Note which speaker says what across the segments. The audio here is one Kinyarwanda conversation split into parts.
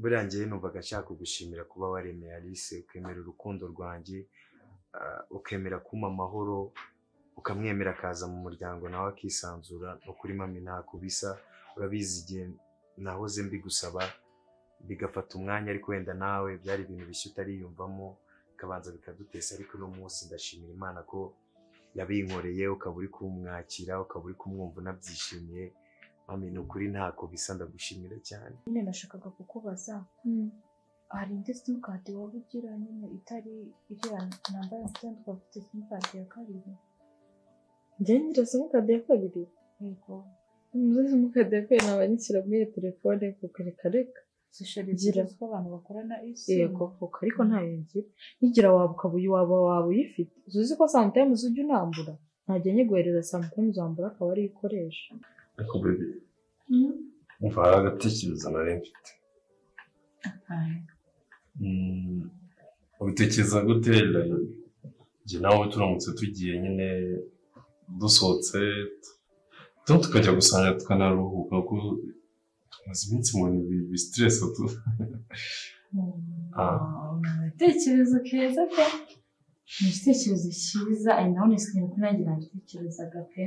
Speaker 1: buriya njyewe numvaga nshaka kugushimira kuba waremeye Alice ukemera urukundo rwanjye ukemera kumpa amahoro ukamwemera akaza mu muryango nawe akisanzura no kuri mami ntakubisa urabizi igihe nahoze mbigusaba bigafata umwanya ariko wenda nawe byari ibintu bishya utariyumvamo kabanza bikadutesa ariko uno munsi ndashimira Imana ko yabinkoreye ukaba uri kumwakira ukaba uri kumwumva unabyishimiye mami ni ukuri ntako bisa ndagushimira cyane.
Speaker 2: Nyine nashakaga kukubaza hari indi simukadi waba ugira nyine itari iriya namba ya mfite twafite simukadi ya kabiri.
Speaker 3: Njye ngira simukadi ya kabiri?
Speaker 2: Yego.
Speaker 3: Muri simukadi ya kabiri naba nyishyira muri telefone kuko reka
Speaker 2: zisharigira ko abantu bakorana isi.
Speaker 3: Yego kuko ariko ntayo ngira. Nigira waba uyifite. Uzi ko sometimes ujya unambura. Ntajya nyiguhereza sometimes wambura akaba ari ikoresha.
Speaker 4: Ariko baby. Umva agatekerezo nari mfite. Ubitekereza gute njye nawe turamutse tugiye nyine dusohotse tukajya gusanga tukanaruhuka kuko tumaze iminsi mu bintu bi-stress tu.
Speaker 2: Igitekerezo keza pe. Ni igitekerezo cyiza ari naho nisigaye ko nanjye nagitekerezaga pe.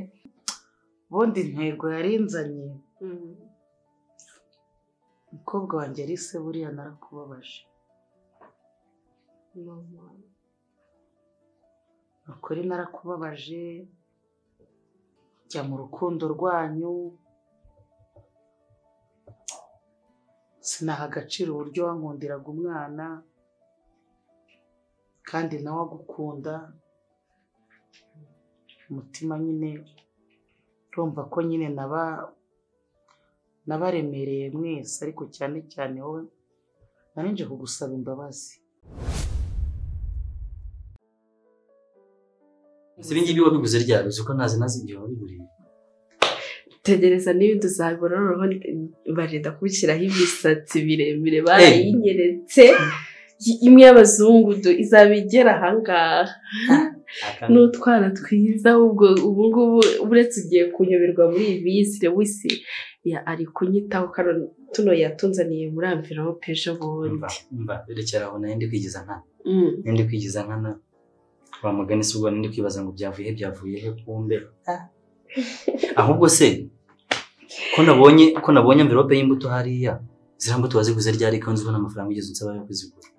Speaker 5: Ubundi intego yarinzanye umukobwa wanjye Alice buriya narakubabaje. Ukuri narakubabaje jya mu rukundo rwanyu sinaha agaciro uburyo wankundiraga umwana kandi nawe agukunda umutima nyine urumva ko nyine nabaremereye mwese ariko cyane cyane wowe narinje kugusaba imbabazi.
Speaker 6: Sibingi biwa biguze ryaro uko nazi igihe wabiguriye.
Speaker 3: Tegereza n'ibindi uzabibona noneho barenda kubishyiraho imisatsi miremire barayinyeretse imwe y'abazungu izabigera ahangaha n'utwana twiza ubwo ubungubu uretse ugiye kunyoberwa muri iyi visire wisi ari kunyitaho tuno yatunzaniye muri amvirope ejo bundi.
Speaker 6: Mba berekera aho nandi kwigiza nkana kwa mugani se ubwo nandi kwibaza ngo byavuye he kumbe ahubwo se ko nabonye envelope y'imbuto hariya zirambuto waziguze ryari ko nzibona amafaranga ugeze unsaba yo kuzigura.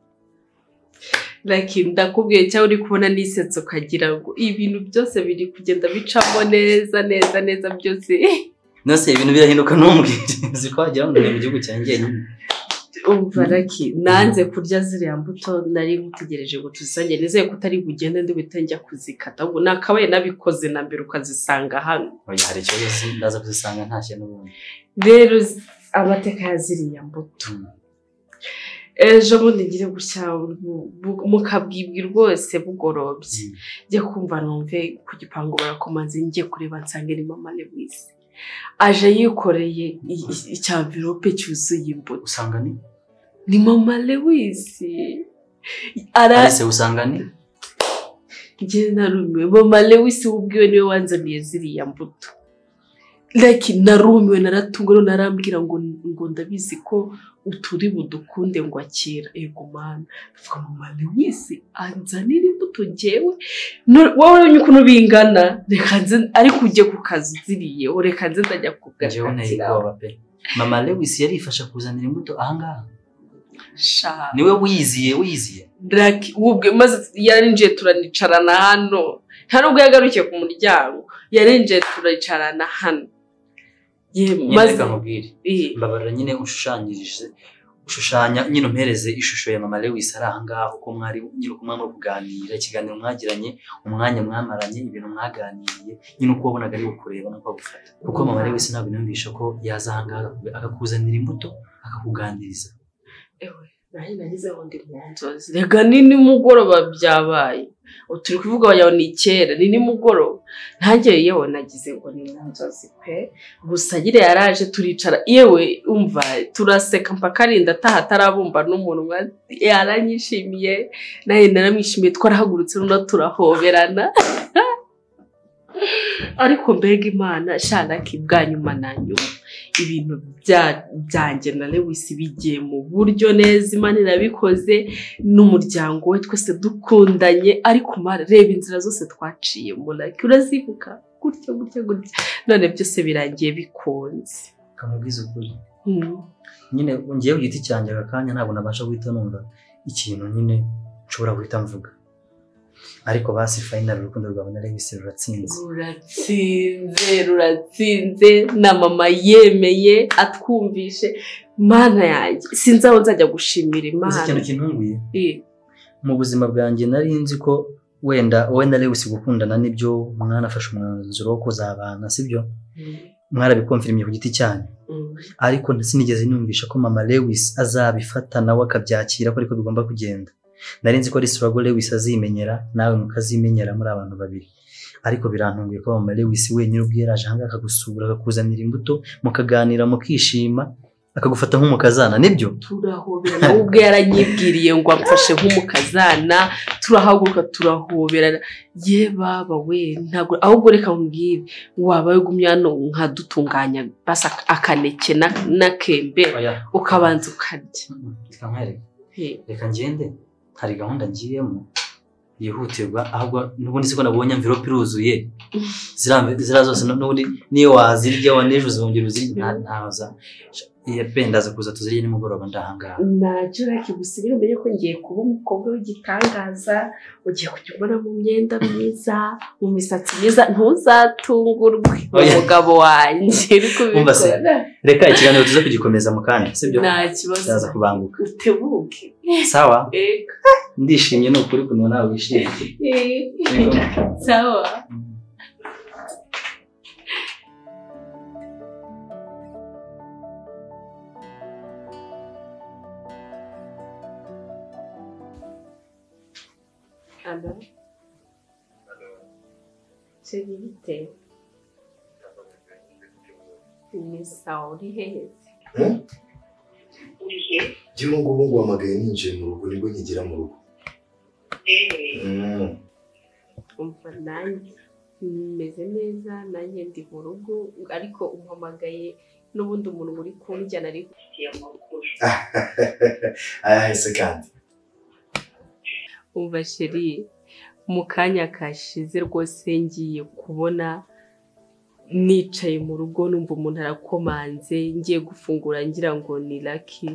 Speaker 3: Like ndakubwiye cyangwa uri kubona nisetso kagira ngo ibintu byose biri kugenda bicamo neza byose.
Speaker 6: Nose ibintu birahinduka n'umbwire zikwagira ngo mu gihugu cyanjye nyine.
Speaker 3: Umva Raki nanze kurya ziriya mbuto nari gutegereje ngo tuzisange nizeye ko utari bugende ndi bitanjya kuzikata ubwo nakabaye nabikoze na mbere ukazisanga hano.
Speaker 6: Oya hari cyo ndaza kuzisanga ntashye n'ubundi.
Speaker 3: Rero amateka ya ziriya mbuto. Ejo bundi ngire gutya mukabwibwi rwose bugorobye njye kumva numve ku gipangu barakomanze njye kureba nsange ni mama Lewis aje yikoreye icyamvirope cyuzuye imbuto.
Speaker 6: Usanga
Speaker 3: ni mama Lewis
Speaker 6: arase usanga ni
Speaker 3: njye narumiwe mama Lewis ubwiwe niwe wanzaniye ziriya mbuto. Like narumiwe naratungwe narambwira ngo ndabizi ko uturi budukunde ngo akira ego mana vuga mama Lewis anzanira imbuto ngewe wowe ukuntu bingana reka nze ariko ujye ku kazi ziriye reka nze ndajya kugatira.
Speaker 6: Mama Lewis yarifasha kuzanira imbuto ahangaha niwe wiyiziye
Speaker 3: like ubwe maze yarinje turanicarana hano nta nubwo yagarukiye ku muryango yarinje turicarana hano
Speaker 6: maze kamubwire mbabarira nyine ushushanya nyine umpereze ishusho ya mama Lewis ari ahangaha uko mwari nyine uko mwamara kuganira ikiganiro mwagiranye umwanya mwamaranye ibintu mwaganiriye nyine uko wabonaga ari ukureba no kwagufata kuko mama Lewis ntabwo numvisha ko yaza ahangaha akakuzanira imbuto akakuganiriza.
Speaker 3: Ewe nagize ngo ndi mu nzozi rega ni mugoroba byabaye turi kuvuga yawe ni kera ni mugoroba ntange yewe nagize ngo ni mu nzozi pe gusa gire yaraje turicara yewe umva turaseka mpaka arinda ataha atarabumba n'umunwa yaranyishimiye naye naramwishimiye twarahagurutse no turahoberana. ariko mbega imana shanaki bwa nyuma na nyuma ibintu byanjye na Lewis bigiye mu buryo neza Imana irabikoze n'umuryango we twese dukundanye ariko reba inzira zose twaciye like urazibuka gutyo none byose birangiye bikunze
Speaker 6: kamubwiza ukuri nyine ngiye ku giti cyanjye akanya ntabwo nabasha guhita numva ikintu nyine nshobora guhita mvuga ariko basi final urukundo rwawe na Lewis ruratsinze na mama yemeye atwumvishe mana yanjye sinzi aho nzajya gushimira Imana ikintu kintunguye mu buzima bwanjye nari nzi ko wenda wowe na Lewis gukundana nibyo mwanafashe umwanzuro wo kuzabana sibyo mwarabikonfirmye ku giti cyanyu ariko sinigeze numvisha ko mama Lewis azabifata nawe akabyakira ko ariko bigomba kugenda nari nzi ko ari struggle Lewis azimenyera nawe mukazimenyera muri abantu babiri ariko birantunguye ko mama Lewis wenyine ubwiraje hanga akagusura akakuzanira imbuto mukaganira mukishima akagufata nk'umukazana nibyo
Speaker 3: turahobera nawe ubwe yaranyibwiriye ngo amfashe nk'umukazana turahaguruka turahobera ye baba we ntabwo ahubwo reka mbwire waba yugumye hano nkadutunganya basa akaneke na kembe ukabanza ukarya
Speaker 6: reka ngende hari gahunda ngiyemo yihutirwa ahubwo nubundi siko nabonye envelope iruzuye zira zose nubundi niyo wazirya waneje uzongera uzirya ntaza ndaza kuza tuziriye nimugoroba ndahangara
Speaker 3: nacyo rakigusigira umenye ko ngiye kuba umukobwa w'igitangaza ugiye kujya ubona mu myenda myiza mu misatsi myiza ntuzatungurwe umugabo wanjye
Speaker 6: reka ikiganiro tuze kugikomeza mu kanya sibyo
Speaker 3: nta kibazo
Speaker 6: ndaza kubanguka
Speaker 3: utebuke
Speaker 6: sawa ndishimye no kuri kuno nawe wishimye
Speaker 3: sawa Allô? C'est vite. Ni sauri hezi.
Speaker 1: Jimo ngubu wamagaye ninjiye mu rugo nibwo nkigira mu rugo.
Speaker 3: Umva nanjye meze neza nanjye ndi mu rugo ariko umpamagaye n'ubundi umuntu muri kunjyana ari
Speaker 1: ese kandi
Speaker 3: umva sheri mu kanya kashize rwose ngiye kubona nicaye mu rugo numva umuntu arakomanze ngiye gufungura ngira ngo ni Lucky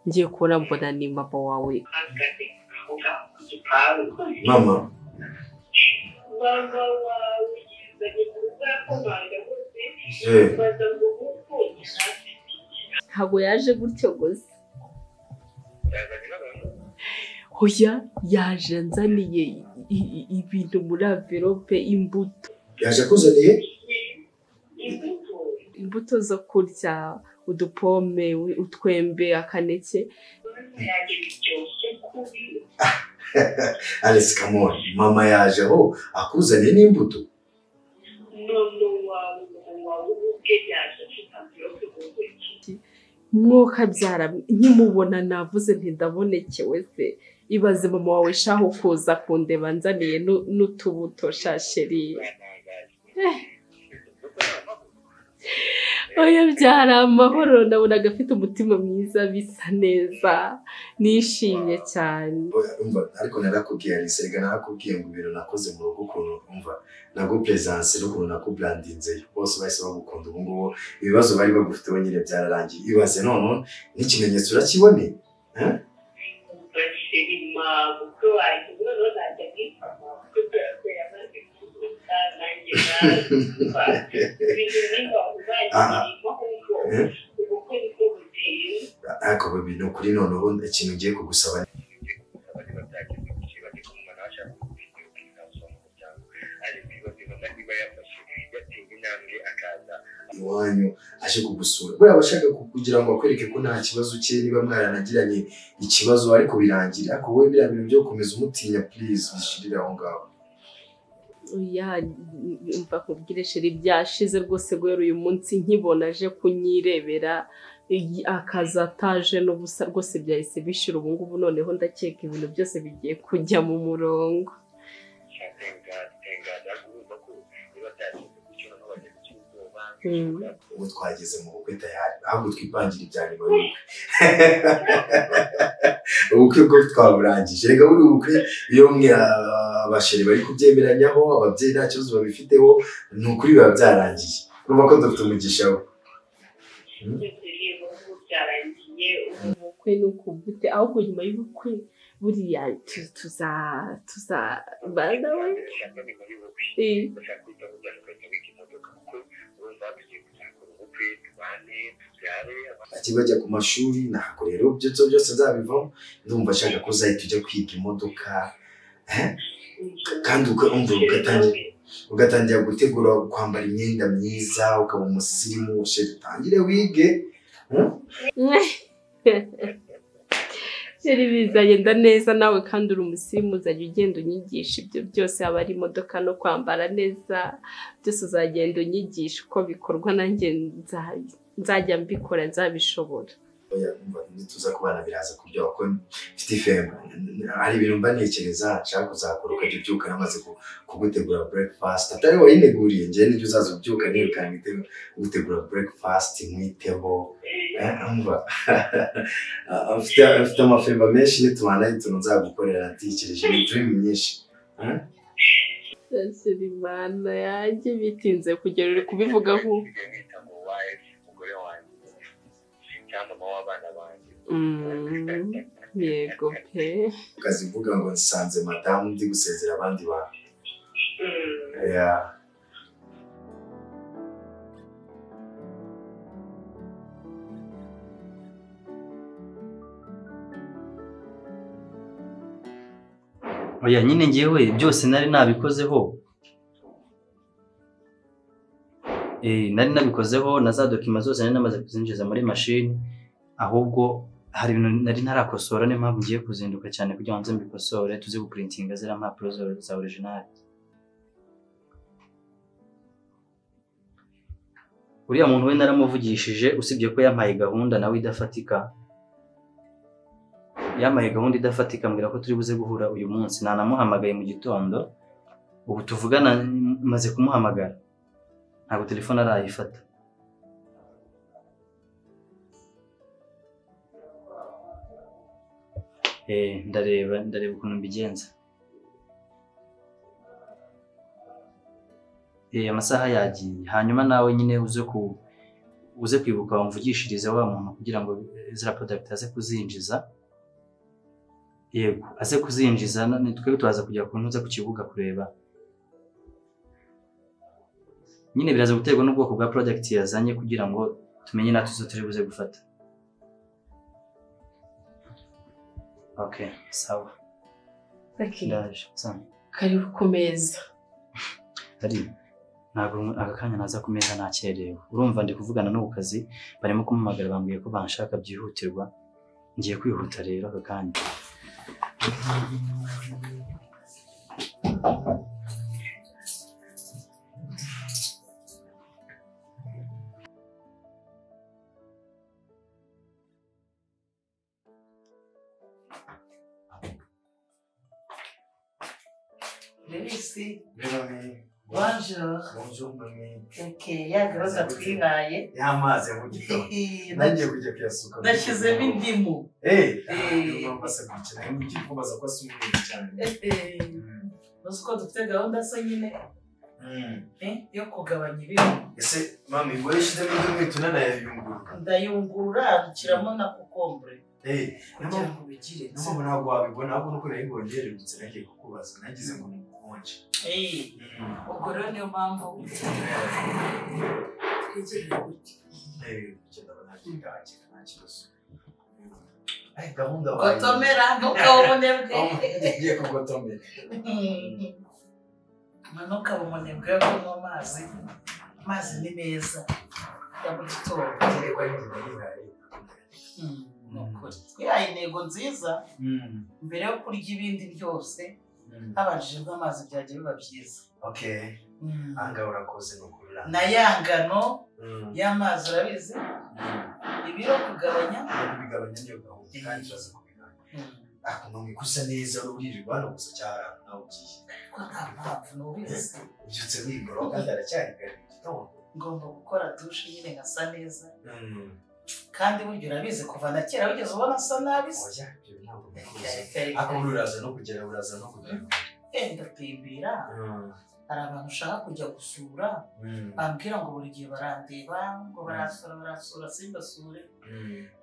Speaker 3: ngiye kubona mbona ni mama wawe
Speaker 1: mama
Speaker 3: ntabwo yaje gutyo gusa hoya yaje nzaniye ibintu muri envelope imbuto
Speaker 1: yaje kuzaniye
Speaker 3: imbuto zo kurya udupome utwembe akaneke
Speaker 1: Alice Kamon mama yaje aho akuzaniye n'imbuto
Speaker 3: mwuka byara nkimubona navuze ntidabonekewe se ibaze mama wawe shaho kuza kundeba nzaniye n'utubuto shasheri oya byara amahoro nabonaga afite umutima mwiza bisa neza nishimye cyane
Speaker 1: ariko narakubwiye Alice rega narakubwiye ngo ibintu nakoze mu rugo ukuntu umva nago presence n'ukuntu nakubrandinze bose bahise bagukunda ubu ngubu ibibazo bari bagufiteho nyine byararangiye ibaze none n'ikimenyetso urakibone ariko ibintu kuri noneho ikintu ngiye kugusaba iwanyu aje kugusura buriya abashaka kugira ngo akwereke ko nta kibazo cye niba mwaranagiranye ikibazo ariko birangira ariko wowe biriya bintu byo gukomeza umutinya please bishirire aho ngaho
Speaker 3: mva kubwire sheri byashize rwose guhera uyu munsi nkibona aje kunyirebera akaza ataje n'ubusa rwose byahise bishira ubu ngubu noneho ndakeka ibintu byose bigiye kujya mu murongo
Speaker 1: ubu twageze mu bukwe tayari ahubwo twipangira ibya nyuma y'ubukwe ubukwe bwo twaburangije reka buri bukwe iyo abasheri bari kubyemeranyaho ababyeyi nta kibazo babifiteho ni ukuri biba byarangiye urumva ko dufite umugisha we
Speaker 3: ubukwe ni ukubute ahubwo nyuma y'ubukwe buriya tuzabana we
Speaker 1: bajya ku mashuri ntabwo rero byose nzabivamo ndumva ashaka ko uzahita ujya kwiga imodoka kandi ugatangira gutegura kwambara imyenda myiza ukaba umusirimu utangire wige
Speaker 3: Sheri bizagenda neza nawe kandi uri umusirimu uzajya ugenda unyigisha ibyo byose haba ari imodoka no kwambara neza byose uzagenda unyigisha uko bikorwa nanjye nzajya mbikora nzabishobora
Speaker 1: tuza kubana biraza kuryoha ko mfite ifemba hari ibintu mba ntekereza nshaka kuzakora ukajya ubyuka namaze kugutegura breakfast atari wayineguriye njyewe nibyo uzaza ubyuka nirukana gutegura breakfast mwiteho mfite amafemba menshi nitumana ituntu nzagukorera natekereje ni dream nyinshi
Speaker 3: Sheri mana yanjye bitinze kugera uri kubivuga nk'uko yego pe
Speaker 1: ukazi mvuga ngo nsanze madamu ndi gusezera abandi bantu
Speaker 6: oya nyine ngewe byose nari nabikozeho nari nabikozeho na za dokima zose nari namaze kuzinjiza muri mashini ahubwo hari ibintu nari ntarakosora niyo mpamvu ngiye kuzinduka cyane kugira ngo nze mbikosore tuze guprintinga ziriya mpapuro za original uriya muntu we naramuvugishije usibye ko yampaye gahunda nawe idafatika mbwira ko turi buze guhura uyu munsi nanamuhamagaye mu gitondo ubu tuvugana maze kumuhamagara ntabwo telefone arayifata ndareba ukuntu mbigenza amasaha yagiye hanyuma nawe nyine uze kwibuka wamvugishirize wa muntu kugira ngo ziriya product aze kuzinjiza yego aze kuzinjiza twebwe turaza kujya ku kibuga kureba nyine biraza guterwa n'ubwoko bwa product yazanye kugira ngo tumenye natwe izo turi buze gufata okay sawa ndaje sana
Speaker 3: karibu ku meza
Speaker 6: ntabwo aka kanya naza ku meza nakerewe urumva ndi kuvugana no ku kazi barimo kumuhamagara bambwiye ko banshaka byihutirwa ngiye kwihuta rero aka kanya
Speaker 5: Levisi,
Speaker 1: bonjour.
Speaker 5: bonjour.
Speaker 1: Bonjour mami.
Speaker 5: Ya garoza twihaye.
Speaker 1: Y'amazi mu gitondo. Nagiye kujya kuyasuka.
Speaker 5: Nashyizemo indimu.
Speaker 1: Mbasa gukina mu kifubaza ko asumbuye cyane.
Speaker 5: Uzi ko dufite gahunda so nyine. Yo kugabanya ibiro.
Speaker 1: Ese mami ngo yishyizemo indimu tunanayayungurura.
Speaker 5: Ndayungurura dukiramo na kokombure.
Speaker 1: Kugira ngo bigire. Nubwo ntabwo wabibona ahubwo nuko rero ngererutse nagiye kukubaza nagize ngo ni konje.
Speaker 5: Ubwo rero niyo mpamvu twigirira gutya.
Speaker 1: Kugenda banagikaje nta kibazo. Gahunda
Speaker 5: wayo. Gotomera ntukabonebwe.
Speaker 1: Ngiye kugotomera.
Speaker 5: Ntukabonebwe kunywa amazi. Amazi ni meza. Ya mu gitondo.
Speaker 1: Kereka n'indimu
Speaker 5: twihaye intego nziza mbere yo kurya ibindi byose habanjije amazi byajya biba byiza.
Speaker 1: Anga urakoze no kurira
Speaker 5: na yangano y'amazi urabizi ibiro kugabanya
Speaker 1: niyo gahunda kandi turaza kubigabanya none gusa neza uririrwa no gusa cyara nawe ugiye
Speaker 5: ko nta mpamvu n'ubizi
Speaker 1: ubyutse wigoro kandi aracyari kare gitondo
Speaker 5: ngomba gukora dushe nyine nkasa neza kandi burya urabizi kuva na kera wigeze ubona asa nabi se
Speaker 1: oya ibyo ntabwo uraza no kugera
Speaker 5: ndatembera hari abantu ushaka kujya gusura bambwira ngo buri gihe barandeba ngo barasura simbasure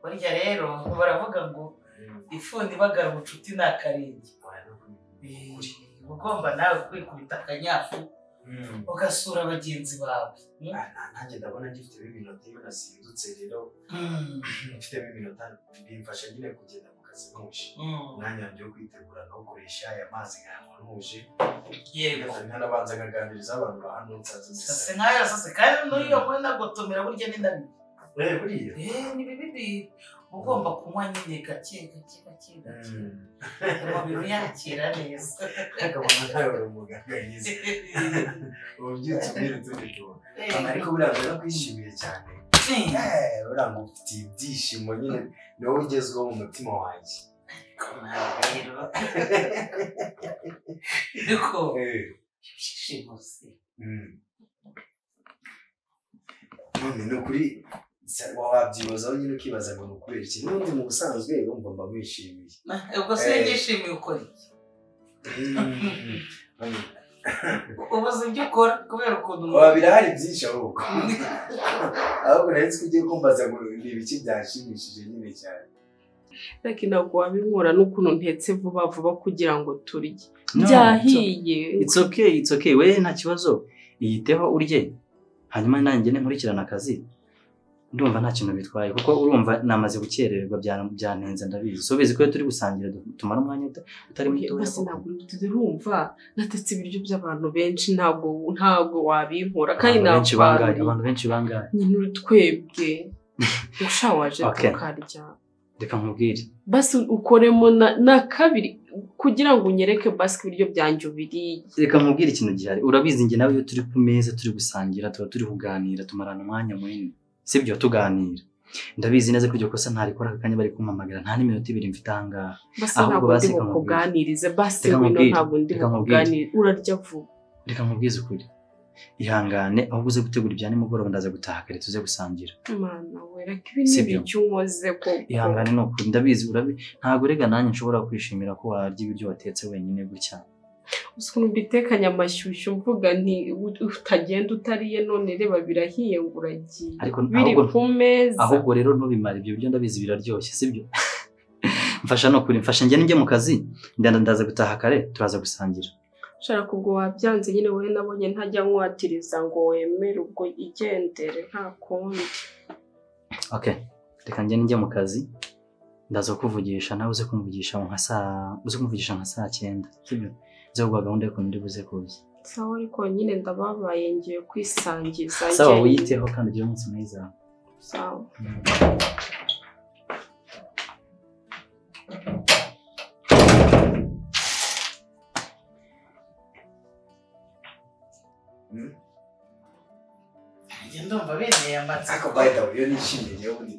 Speaker 5: burya rero baravuga ngo ifuni ibagara ubucuti ni akarenge ugomba nawe kwikubita akanyafu ugasura bagenzi bawe
Speaker 1: nanjye ndabona ngifitemo iminota iyo nasindutse rero mfitemo iminota bimfasha nyine kugenda mu kazi ntuje umwanya wanjye wo kwitegura no gukoresha aya mazi nkayanywa ntuje
Speaker 5: yego
Speaker 1: nkanabanza nkaganiriza abantu ba hano nsanze
Speaker 5: sase nkaya sase kandi nuriyo mwe nagotomera burya ni nabi
Speaker 1: buriya
Speaker 5: ni bibi ugomba kunywa nyine gake umubiri uyakira neza
Speaker 1: akabona nawe uri umuganga mwiza ubyutse ubwira utundi tuntu ariko buriya rero kwishimiye cyane buriya ngo ufitiye ibyishimo nyine ni wowe ugezweho mu mutima wanjye
Speaker 5: ariko ibyishimo se
Speaker 1: none ni ukuri wabyibazaho nyine ukibaza ngo ni ukubera iki n'ubundi mu busanzwe urumva mba wishimiye
Speaker 5: ubwo se yishimiye ukora iki ubuze ibyo ukora kubera ukuntu
Speaker 1: birahari byinshi ahubwo nari nzi ko ugiye kumbaza ngo ni ibiki byanshimishije nyine cyane
Speaker 3: ariko ntabwo wabinkora n'ukuntu ntetse vuba vuba kugira ngo turye byahiye
Speaker 6: it's okay we nta kibazo iyiteho urye hanyuma nanjye nkurikirana akazi ndumva nta kintu bitwaye kuko urumva namaze gukererwa byanenze ndabizi so bizi ko turi gusangira tumara umwanya utari muto
Speaker 3: basi ntabwo urumva natetse ibiryo by'abantu benshi ntabwo wabinkora kandi
Speaker 6: abantu benshi bangaye
Speaker 3: nyine twebwe ushawaje tukarya
Speaker 6: reka nkubwire
Speaker 3: basi ukoremo na kabiri kugira ngo unyereke basi ibiryo byanjye ubiriye
Speaker 6: reka nkubwire ikintu gihari urabizi njye nawe iyo turi ku meza turi gusangira tuba turi kuganira tumarana umwanya munini sibyo tuganira ndabizi neza ko iryo kosa ntarikora akanya bari kumpamagara nta n'iminota 2 mfite ahangaha
Speaker 3: ahubwo basi kuganirize basi wino ntabwo ndi kuganira urarya vuba
Speaker 6: reka nkubwize ukuri ihangane ahubwo uze gutegura ibya nimugoroba ndaza gutaha kare tuze gusangira
Speaker 3: mana we reka ibintu bicyunkoze ko
Speaker 6: ihangane no kuri ndabizi ntabwo rega nanjye nshobora kwishimira ko warya ibiryo watetse wenyine gutya
Speaker 3: ukuntu bitekanya amashyushyu mvuga nti utagenda utariye none reba birahiye ngo uragiye biri ku meza
Speaker 6: ahubwo rero ntubimare ibyo biryo ndabizi biraryoshye sibyo mfasha no kuri mfasha njye mu kazi ndaza gutaha kare turaza gusangira
Speaker 3: shaka ubwo wabyanze nyine wowe nabonye ntajya nkwatiriza ngo wemere ubwo igendere nta kundi
Speaker 6: okay reka njye mu kazi ndaza kuvugisha nawe uze kumvugisha nka saa 9 sibyo zagwa gahunda yo kundi buze kuza
Speaker 3: sawa ariko nyine ndababaye ngiye kwisangiza
Speaker 6: sawa wiyiteho kandi ugire umunsi mwiza
Speaker 3: sawa
Speaker 5: ndumva bene amatsiko
Speaker 1: ako bayita uyo nishimiye yo undi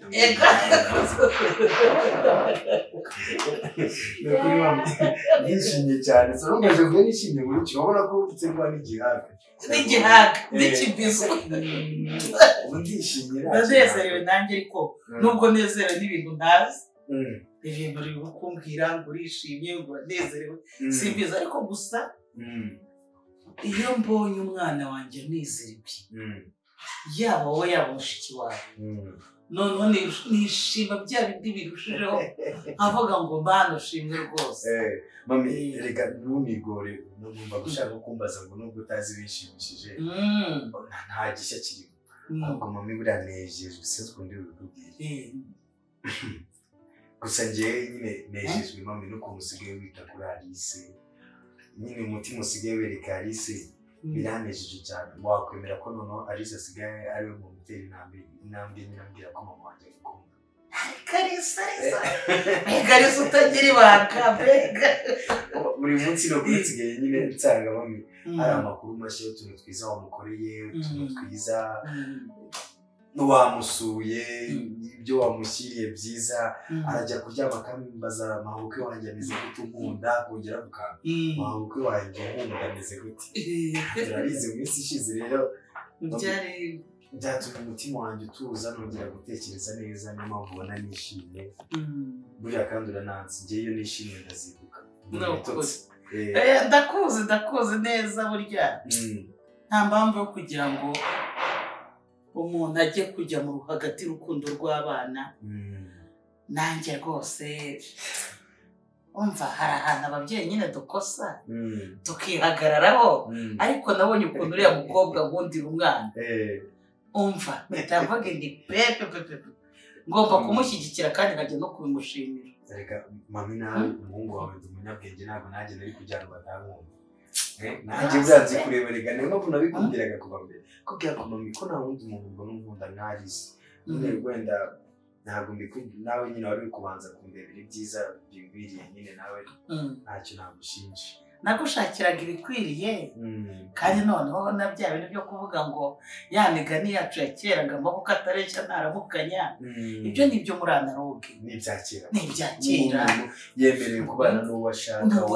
Speaker 1: nishimiye cyane so rumeze ngo nishimiye muri cyo ubona ko utsemba n'igihaga
Speaker 5: n'ikibizo
Speaker 1: ndishimye
Speaker 5: ndanezerewe nanjye ariko nubwo nezerewe n'ibintu ntazi ibintu uri kumbwira ngo urishimye ngo uranezerewe simbizi ariko gusa iyo mbonye umwana wanjye anezerewe yaba wowe yaba mushiki wawe noneho nishima bya bindi birushijeho avuga ngo mbana ushimwe rwose
Speaker 1: mami reka ntunigore numva gushaka kumbaza ngo nubwo utazi bishimishije nta gishya kirimo ahubwo mami buriya nejejwe sinzi ukuntu bikubwira gusa njyewe nyine nejejwe mami n'ukuntu usigaye wita kuri Alice nyine umutima usigaye wereka Alice biranejeje cyane wakwemera ko noneho Alice asigaye ari we mu mutera intambwe nyirambwira ko mama wanjye agukunda
Speaker 5: Karisa utagira ibanga mbega
Speaker 1: buri munsi no kunsigaye nyine nsanga mami hari amakuru mashya y'utuntu twiza wamukoreye utuntu twiza wamusuye ibyo wamushyiriye byiza arajya kuryama akambaza amabukwe wanjye ameze gute unkunda kongera gukanda amabukwe wanjye unkunda ameze gute turabizi mu minsi ishize rero byatuma umutima wanjye utuza nongera gutekereza neza niyo mpamvu ubona nishimye buriya kandi urananze njye iyo nishimye ndazibuka
Speaker 5: ndakuzi neza burya nta mpamvu yo kugira ngo umuntu ajye kujya mu hagati y'urukundo rw'abana nanjye rwose umva hari ahantu ababyeyi nyine dukosa tukihagararaho ariko nabonye ukuntu uriya mukobwa nkundira umwana umva ndavuga ndi pepe ngomba kumushyigikira kandi nkajya no kubimushimira
Speaker 1: reka mami nawe umuhungu wawe ndi umunyabwenge ntabwo nanjye nari kugira ngo batamwumva nanjye buriya kureba reka niyo mpamvu nabikubwiraga kuva mbere kubwira ko mami ko nta wundi muntu mbona unkunda nk'arize nyine wenda ntabwo nawe nyine wari kubanza kumbebera ibyiza bingwiriye nyine nawe ntacyo nagushinja
Speaker 5: nagushakiraga ibikwiriye kandi noneho na bya bintu byo kuvuga ngo ya migani yacu ya kera ngo amaboko atareshya ntaramukanya ibyo ni ibyo muri anaroge
Speaker 1: ni ibya
Speaker 5: kera
Speaker 1: yemerewe kubana n'uwo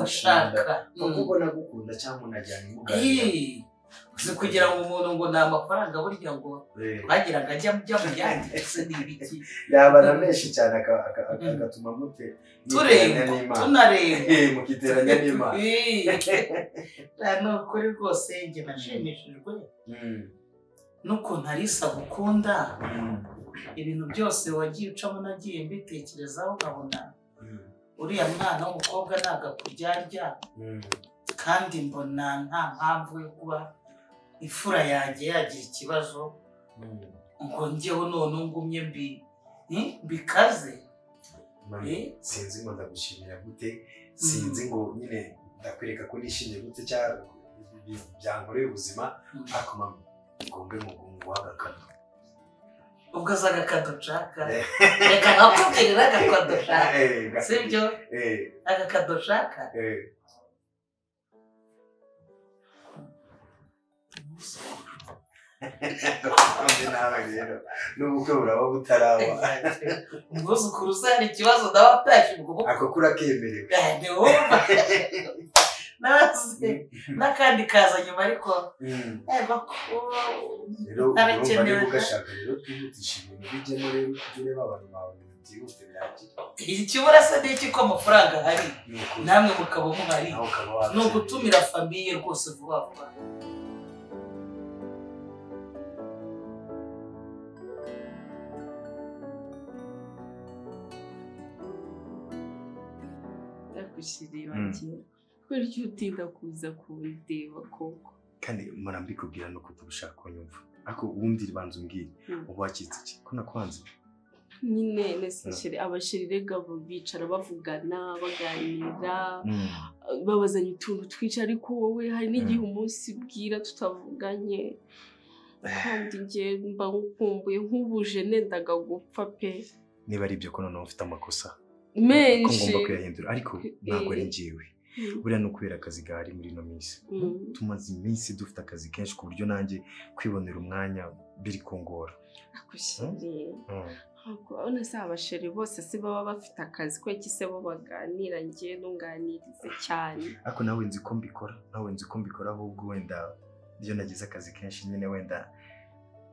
Speaker 5: ashaka
Speaker 1: kuko ubona gukunda cyangwa unajyana imuganira
Speaker 5: uzi kugira ngo umuntu ngo ni amafaranga burya ngo twagiraga ajya mu yandi ese ni ibiki
Speaker 1: yabana menshi cyane agatuma
Speaker 5: tunareba
Speaker 1: mukiteranya n'imana
Speaker 5: ni ukuri rwose njye nashimishijwe n'ukuntu Alisa agukunda ibintu byose wagiye ucamo nagiye mbitekerezaho nkabona uriya mwana w'umukobwa ntabwo akuryarya kandi mbona nta mpamvu yo kuba imfura yanjye yagira ikibazo ngo njyeho none ngumye mbikaze
Speaker 1: sinzi ngo ndagushimira gute sinzi ngo nyine ndakwereka ko nishimiye gute cyangwa byankoreye ubuzima ariko mama ngombe nguha agakado
Speaker 5: ubwo aza agakado nshaka reka nkakubwirira agakado nshaka sibyo agakado nshaka
Speaker 1: nawe rero n'ubukwe buraba butaraba
Speaker 5: umwuzukuru usa hari ikibazo nawe atashye ubwo
Speaker 1: ako kurakemerewe
Speaker 5: ntiwumva n'akandi kaza nyuma ariko
Speaker 1: rero urumva niba ugashaka rero twihutisha ibintu bijyemo rero ujye ureba abantu bawe byihute birangira
Speaker 5: ikibura se n'iki ko amafaranga ahari namwe mukaba muhari ni ugutumira famiye rwose vuba vuba
Speaker 3: kubera icyo utinda kuza kundeba koko
Speaker 1: kandi mbikubwira no kutubushaka kunyumva ariko ubundi ribanza umbwire uba wakitse iki ko nakwanze
Speaker 3: nyine neseshere abasheri rega bicara bavugana baganira babazanye utuntu twica ariko wowe hari n'igihe umunsi bwira tutavuganye kandi njye mba nkumbuye nk'ubuje nendaga gupfa pe
Speaker 1: niba ari ibyo ko noneho ufite amakosa
Speaker 3: menshi
Speaker 1: ko ngomba kuyahindura ariko ntabwo ari njyewe buriya ni ukubera akazi gahari muri ino minsi tumaze iminsi dufite akazi kenshi ku buryo nanjye kwibonera umwanya biri kungora
Speaker 3: urabona se abasheri bose si baba bafite akazi ko iki se bo baganira njye ntunganirize cyane
Speaker 1: ariko nawe nzi ko mbikora ahubwo wenda iyo nagize akazi kenshi nyine wenda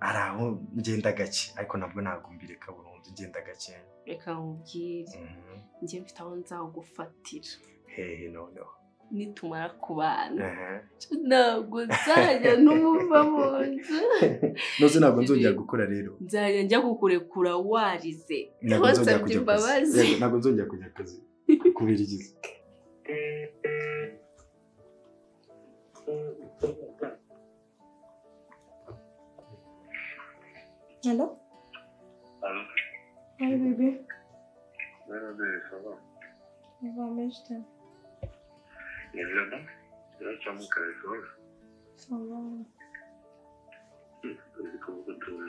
Speaker 1: hari aho ngenda gake ariko nabwo ntabwo mbireka burundu ngenda gake
Speaker 3: reka nkubwire njye mfite aho nzagufatira
Speaker 1: hehe noneho
Speaker 3: nitumara kubana ntabwo nzajya n'umuva mu nzu
Speaker 1: nose ntabwo nzongera gukora rero
Speaker 3: nzajya njya kukurekura warize
Speaker 1: ntabwo nzongera kujya akazi kubera igize
Speaker 2: Hello?
Speaker 7: Allô?
Speaker 2: Oui, bébé.
Speaker 7: Ça va?
Speaker 2: Ça va, mais je t'aime.
Speaker 7: Évidemment. Là, tu as mon téléphone.
Speaker 2: Ça va.
Speaker 7: Comment tu te trouves?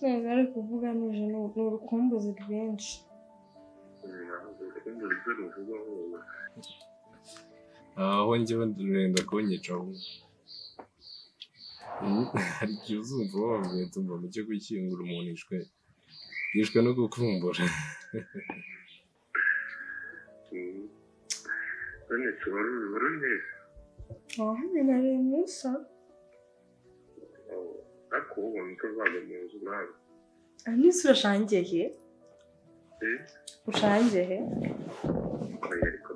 Speaker 2: Ntabwo ari kuvuga nuje ni urukumbuzi rwinshi.
Speaker 4: aho njyewe ndenda kunyica hari igihe uzumva wavuye tumva mu cyo gushyingura umuntu yishwe no gukumbura
Speaker 7: wari neza
Speaker 2: nari musa
Speaker 7: ariko ubu ntituzajya mu nzu nawe.
Speaker 2: Nisi urashangiye he? Ushangiye he?
Speaker 7: Oya ariko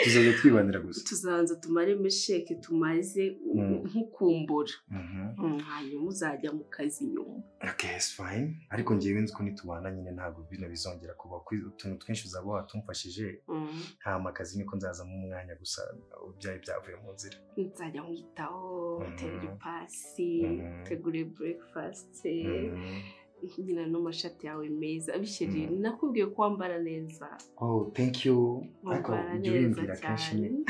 Speaker 1: tuzajya twibanira gusa.
Speaker 3: tuzabanza tumaremo sheke tumaze nkukumbura hanyuma uzajya mu kazi nyuma.
Speaker 1: Okay, it's fine. Ariko ngewe nzi ko nitubana nyine ntabwo bino bizongera kuba utuntu twinshi uzaba watumfashije. Nta makazi niko nzazamo umwanya gusa ubyaye byavuye mu nzira.
Speaker 3: Nzajya mwitaho, utere ipasi, tegure breakfast, nyina n'amashati yawe meza. Abishiriye nakubwiye ko wambara neza.
Speaker 1: Oh, thank you.
Speaker 3: Wambara neza cyane.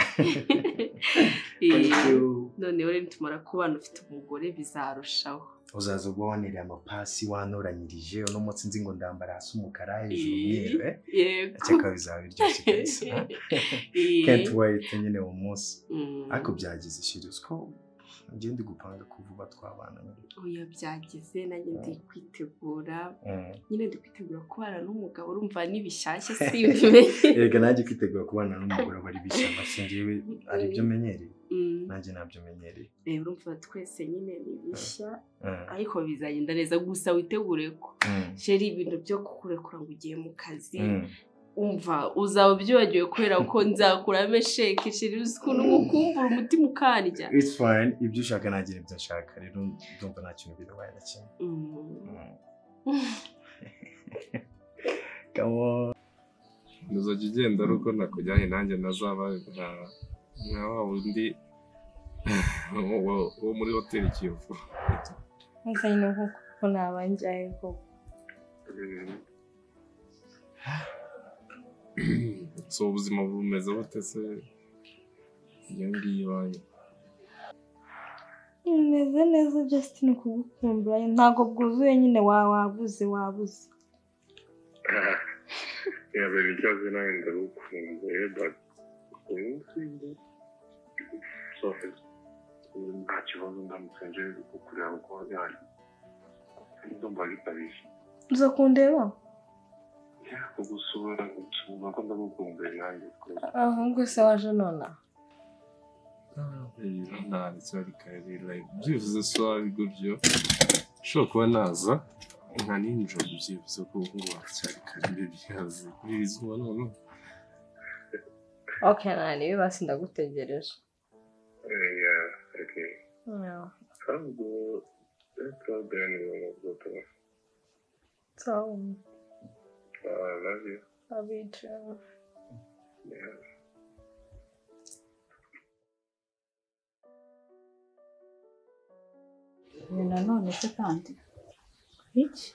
Speaker 1: Thank you.
Speaker 3: Noneho rero nitumara kubana ufite umugore bizarushaho.
Speaker 1: Uzaza ubwo waniriye amapasi wanoranyirije uno munsi nzi ngo ndambara hasi umukara hejuru umweru
Speaker 3: Yego.
Speaker 1: Cyaka bizaba biryoshye kabisa. Can't wait nyine uwo munsi. Ariko byagize ishirizwe ko ngende gupanga kuvuba twabana.
Speaker 3: Oya byagize nanjye ndi kwitegura. Nyine ndi kwitegura kubana n'umugabo urumva nibishyashya simbe.
Speaker 1: Yego nanjye kwitegura kubana n'umugore bari bishyamba singiwe ari byo menyereye. Nanjye nabyo menyereye.
Speaker 3: Urumva twese nyine nibishya ariko bizagenda neza gusa witegure ko sheri ibintu byo kukurekura ngo ugiye mu kazi. Umva uzaba byibagiwe kubera ko nzakurame sheke sheri ukuntu ngukumbura umutima ukanjya.
Speaker 1: It's fine. Ibyo ushaka nagira ibyo nshaka rero ndumva nta kintu bibaye na kimwe. Come on.
Speaker 4: Nuzajya ugenda aruko nakujyanye nanjye nazaba nka wa wundi wo muri hoteli Kiyovu.
Speaker 2: Nzanye nuko ko nabanjaye ko.
Speaker 4: So ubuzima bumeze bute se iyo ngiyo iwanyu?
Speaker 2: Meze neza Justin kugukumbura ntago bwuzuye nyine wabuze.
Speaker 7: Yeah, because nawe ndagukumbuye but so nta kibazo ndamutse nje kukureba ko yari ndumva bitabishye.
Speaker 2: Uza kundeba?
Speaker 7: Kugusura ko ndagukumbuye nanjye.
Speaker 2: Ahubwo se waje nona?
Speaker 4: Nta cyari kare like byivuze so ari gutyo. Shoko kuba naza nka ninjoro byivuze ko ngo cyari kare byaze kuri izuba none.
Speaker 2: Okay nani bibasi ndagutegereje.
Speaker 7: Yeah, okay.
Speaker 2: Yeah.
Speaker 7: I'll go. Let's go there anyway.
Speaker 2: So,
Speaker 7: I love you.
Speaker 2: Love you too.
Speaker 7: Yeah.
Speaker 2: Nanone se kandi iki